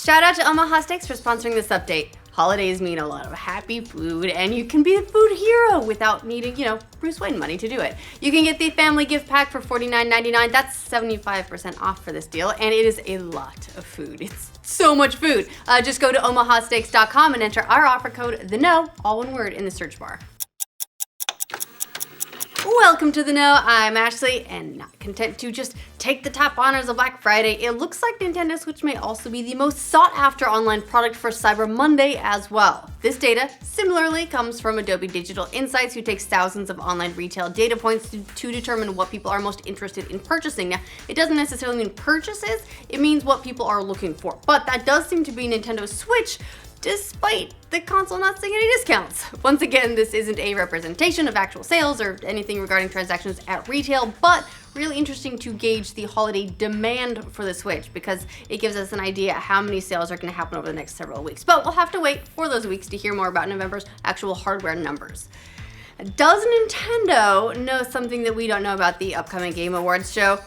Shout out to Omaha Steaks for sponsoring this update. Holidays mean a lot of happy food, and you can be a food hero without needing, Bruce Wayne money to do it. You can get the family gift pack for $49.99. That's 75% off for this deal, and it is a lot of food. It's so much food. Just go to omahasteaks.com and enter our offer code, THEKNOW, all one word, in the search bar. Welcome to The Know, I'm Ashley, and not content to just take the top honors of Black Friday, it looks like Nintendo Switch may also be the most sought after online product for Cyber Monday as well. This data similarly comes from Adobe Digital Insights, who takes thousands of online retail data points to determine what people are most interested in purchasing. Now, it doesn't necessarily mean purchases, it means what people are looking for, but that does seem to be Nintendo Switch, despite the console not seeing any discounts. Once again, this isn't a representation of actual sales or anything regarding transactions at retail, but really interesting to gauge the holiday demand for the Switch because it gives us an idea how many sales are going to happen over the next several weeks. But we'll have to wait for those weeks to hear more about November's actual hardware numbers. Does Nintendo know something that we don't know about the upcoming Game Awards show?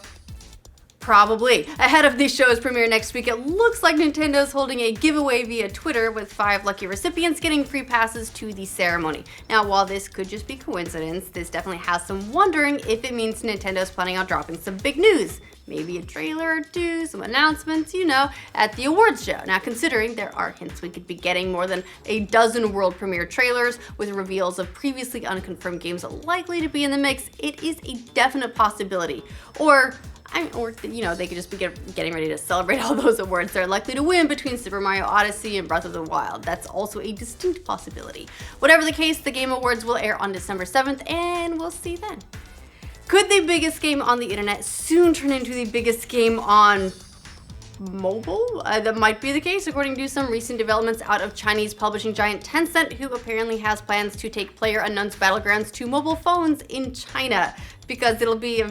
Probably. Ahead of the show's premiere next week, it looks like Nintendo's holding a giveaway via Twitter with 5 lucky recipients getting free passes to the ceremony. Now, while this could just be coincidence, this definitely has some wondering if it means Nintendo's planning on dropping some big news. Maybe a trailer or two, some announcements, at the awards show. Now, considering there are hints we could be getting more than a dozen world premiere trailers with reveals of previously unconfirmed games likely to be in the mix, it is a definite possibility. Or they could just be getting ready to celebrate all those awards they're likely to win between Super Mario Odyssey and Breath of the Wild. That's also a distinct possibility. Whatever the case, the Game Awards will air on December 7th, and we'll see then. Could the biggest game on the internet soon turn into the biggest game on mobile? That might be the case, according to some recent developments out of Chinese publishing giant Tencent, who apparently has plans to take PlayerUnknown's Battlegrounds to mobile phones in China, because it'll be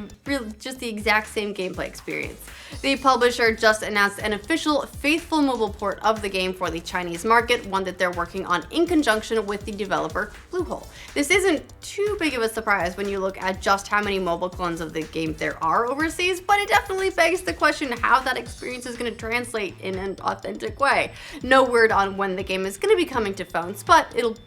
just the exact same gameplay experience. The publisher just announced an official faithful mobile port of the game for the Chinese market, one that they're working on in conjunction with the developer Bluehole. This isn't too big of a surprise when you look at just how many mobile clones of the game there are overseas, but it definitely begs the question how that experience is going to translate in an authentic way. No word on when the game is going to be coming to phones, but it'll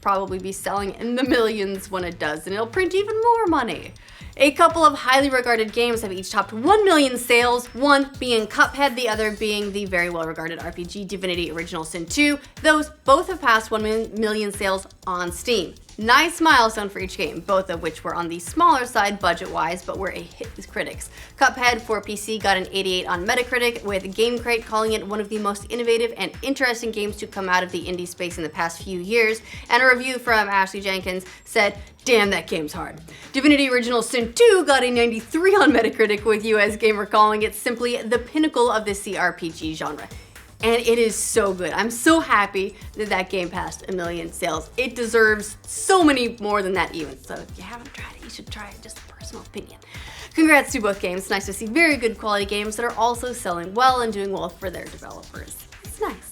probably be selling in the millions when it does, and it'll print even more money. A couple of highly regarded games have each topped 1 million sales, one being Cuphead, the other being the very well-regarded RPG Divinity Original Sin 2. Those both have passed 1 million sales on Steam. Nice milestone for each game, both of which were on the smaller side budget-wise, but were a hit with critics. Cuphead for PC got an 88 on Metacritic, with GameCrate calling it one of the most innovative and interesting games to come out of the indie space in the past few years, and a review from Ashley Jenkins said, "Damn, that game's hard." Divinity Original Sin 2 got a 93 on Metacritic, with US Gamer calling it simply the pinnacle of the CRPG genre. And it is so good. I'm so happy that that game passed 1 million sales. It deserves so many more than that even. So if you haven't tried it, you should try it. Just a personal opinion. Congrats to both games. It's nice to see very good quality games that are also selling well and doing well for their developers. It's nice.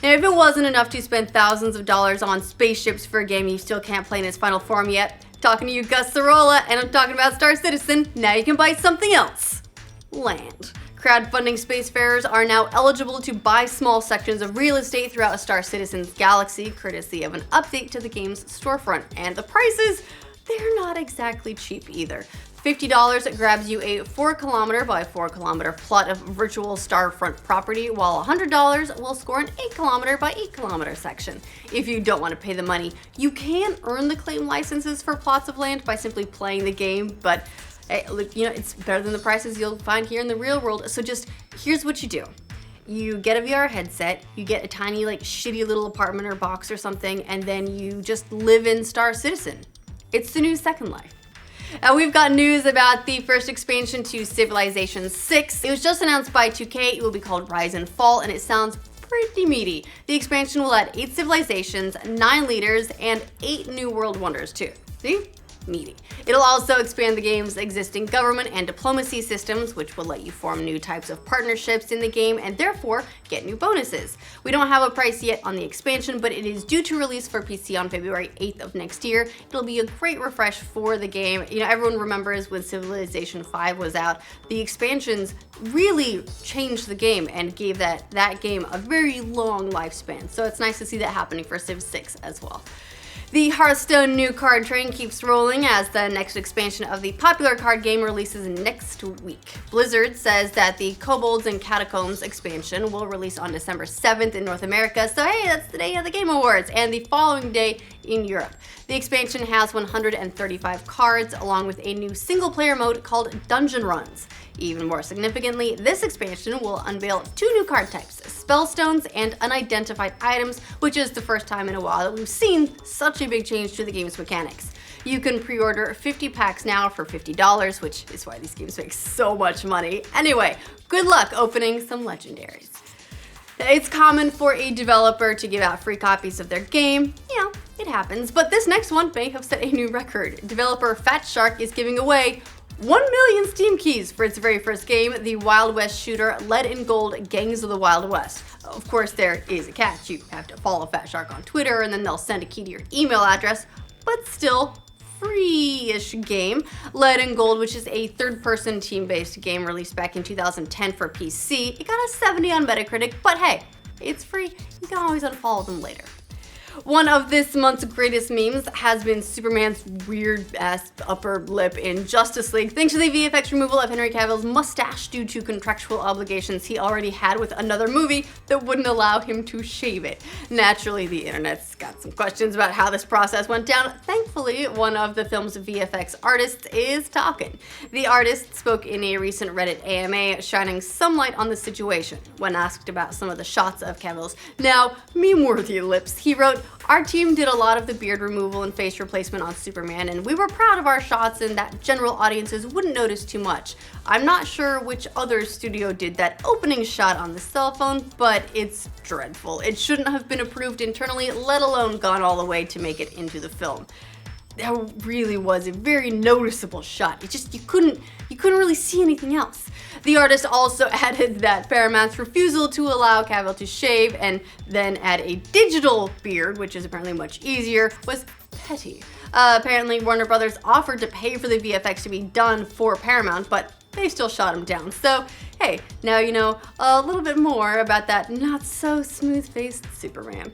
Now, if it wasn't enough to spend thousands of dollars on spaceships for a game you still can't play in its final form yet, talking to you, Gus Sorolla, and I'm talking about Star Citizen, now you can buy something else. Land. Crowdfunding spacefarers are now eligible to buy small sections of real estate throughout Star Citizen's galaxy, courtesy of an update to the game's storefront. And the prices, they're not exactly cheap either. $50 grabs you a 4-kilometer by 4-kilometer plot of virtual starfront property, while $100 will score an 8-kilometer by 8-kilometer section. If you don't want to pay the money, you can earn the claim licenses for plots of land by simply playing the game, but hey, look, it's better than the prices you'll find here in the real world. So just, here's what you do. You get a VR headset, you get a tiny, shitty little apartment or box or something, and then you just live in Star Citizen. It's the new Second Life. We've got news about the first expansion to Civilization 6. It was just announced by 2K. It will be called Rise and Fall, and it sounds pretty meaty. The expansion will add 8 civilizations, 9 leaders, and 8 new world wonders too. See? meaty. It'll also expand the game's existing government and diplomacy systems, which will let you form new types of partnerships in the game and therefore get new bonuses. We don't have a price yet on the expansion, but it is due to release for PC on February 8th of next year. It'll be a great refresh for the game. You know, everyone remembers when Civilization 5 was out, the expansions really changed the game and gave that game a very long lifespan. So it's nice to see that happening for Civ 6 as well. The Hearthstone new card train keeps rolling as the next expansion of the popular card game releases next week. Blizzard says that the Kobolds and Catacombs expansion will release on December 7th in North America, so hey, that's the day of the Game Awards, and the following day in Europe. The expansion has 135 cards, along with a new single-player mode called Dungeon Runs. Even more significantly, this expansion will unveil 2 new card types, Spellstones and Unidentified Items, which is the first time in a while that we've seen such a big change to the game's mechanics. You can pre-order 50 packs now for $50, which is why these games make so much money. Anyway, good luck opening some legendaries. It's common for a developer to give out free copies of their game. You know, it happens, but this next one may have set a new record. Developer Fat Shark is giving away 1 million Steam keys for its very first game, the Wild West shooter Lead and Gold Gangs of the Wild West. Of course, there is a catch. You have to follow Fat Shark on Twitter and then they'll send a key to your email address, but still free-ish game. Lead and Gold, which is a third-person team-based game released back in 2010 for PC. It got a 70 on Metacritic, but hey, it's free. You can always unfollow them later. One of this month's greatest memes has been Superman's weird-ass upper lip in Justice League, thanks to the VFX removal of Henry Cavill's mustache due to contractual obligations he already had with another movie that wouldn't allow him to shave it. Naturally, the internet's got some questions about how this process went down. Thankfully, one of the film's VFX artists is talking. The artist spoke in a recent Reddit AMA, shining some light on the situation. When asked about some of the shots of Cavill's now meme-worthy lips, he wrote, "Our team did a lot of the beard removal and face replacement on Superman, and we were proud of our shots and that general audiences wouldn't notice too much. I'm not sure which other studio did that opening shot on the cell phone, but it's dreadful. It shouldn't have been approved internally, let alone gone all the way to make it into the film." That really was a very noticeable shot. You couldn't really see anything else. The artist also added that Paramount's refusal to allow Cavill to shave and then add a digital beard, which is apparently much easier, was petty. Apparently Warner Brothers offered to pay for the VFX to be done for Paramount, but they still shot him down. So hey, now you know a little bit more about that not so smooth-faced Superman.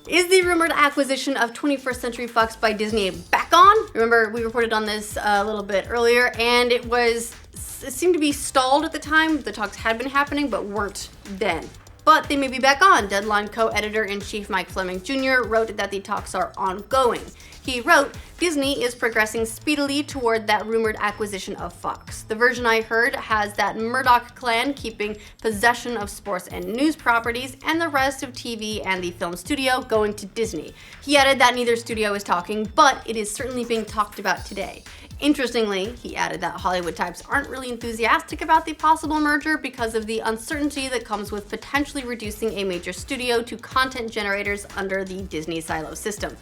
Is the rumored acquisition of 21st Century Fox by Disney back on? Remember, we reported on this a little bit earlier, and it seemed to be stalled at the time. The talks had been happening, but weren't then. But they may be back on. Deadline co-editor-in-chief Mike Fleming Jr. wrote that the talks are ongoing. He wrote, "Disney is progressing speedily toward that rumored acquisition of Fox. The version I heard has that Murdoch clan keeping possession of sports and news properties and the rest of TV and the film studio going to Disney." He added that neither studio is talking, but it is certainly being talked about today. Interestingly, he added that Hollywood types aren't really enthusiastic about the possible merger because of the uncertainty that comes with potentially reducing a major studio to content generators under the Disney silo system.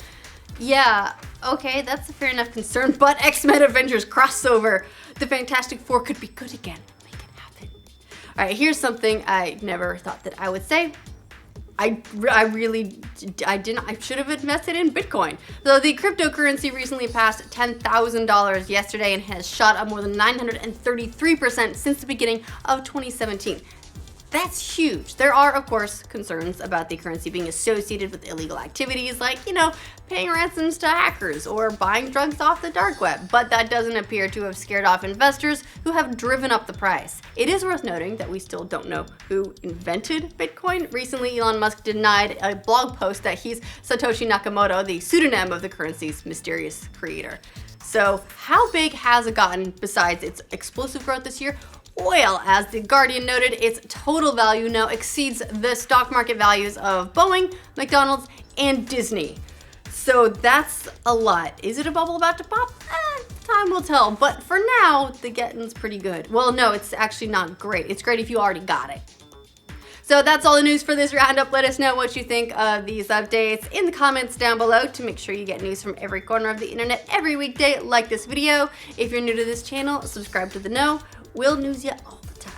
Yeah, okay, that's a fair enough concern, but X-Men Avengers crossover. The Fantastic Four could be good again. Make it happen. All right, here's something I never thought that I would say. I should have invested in Bitcoin. Though the cryptocurrency recently passed $10,000 yesterday and has shot up more than 933% since the beginning of 2017. That's huge. There are, of course, concerns about the currency being associated with illegal activities like, paying ransoms to hackers or buying drugs off the dark web, but that doesn't appear to have scared off investors who have driven up the price. It is worth noting that we still don't know who invented Bitcoin. Recently, Elon Musk denied a blog post that he's Satoshi Nakamoto, the pseudonym of the currency's mysterious creator. So how big has it gotten besides its explosive growth this year? Well, as The Guardian noted, its total value now exceeds the stock market values of Boeing, McDonald's, and Disney. So that's a lot. Is it a bubble about to pop? Time will tell. But for now, the getting's pretty good. Well, no, it's actually not great. It's great if you already got it. So So that's all the news for this roundup. Let us know what you think of these updates in the comments down below to make sure you get news from every corner of the internet every weekday. Like this video. If you're new to this channel, subscribe to The Know. We'll news you all the time.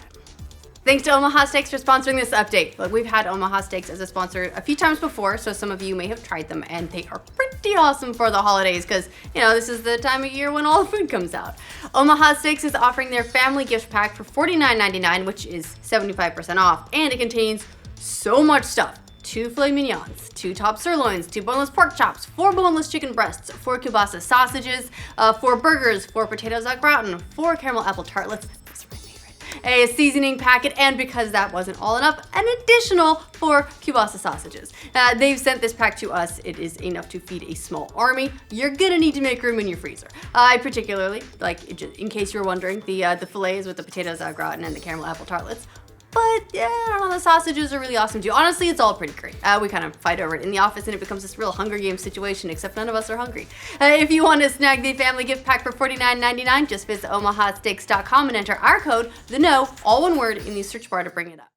Thanks to Omaha Steaks for sponsoring this update. Look, we've had Omaha Steaks as a sponsor a few times before, so some of you may have tried them, and they are pretty awesome for the holidays because, you know, this is the time of year when all the food comes out. Omaha Steaks is offering their family gift pack for $49.99, which is 75% off, and it contains so much stuff. 2 filet mignons, 2 top sirloins, 2 boneless pork chops, 4 boneless chicken breasts, 4 kielbasa sausages, 4 burgers, 4 potatoes au gratin, 4 caramel apple tartlets, a seasoning packet, and because that wasn't all enough, an additional 4 kielbasa sausages. They've sent this pack to us. It is enough to feed a small army. You're gonna need to make room in your freezer. I particularly, like, in case you were wondering, the fillets with the potatoes au gratin and the caramel apple tartlets. But yeah, I don't know, the sausages are really awesome too. Honestly, it's all pretty great. We kind of fight over it in the office and it becomes this real Hunger Games situation, except none of us are hungry. If you want to snag the family gift pack for $49.99, just visit omahasteaks.com and enter our code, THEKNOW, all one word, in the search bar to bring it up.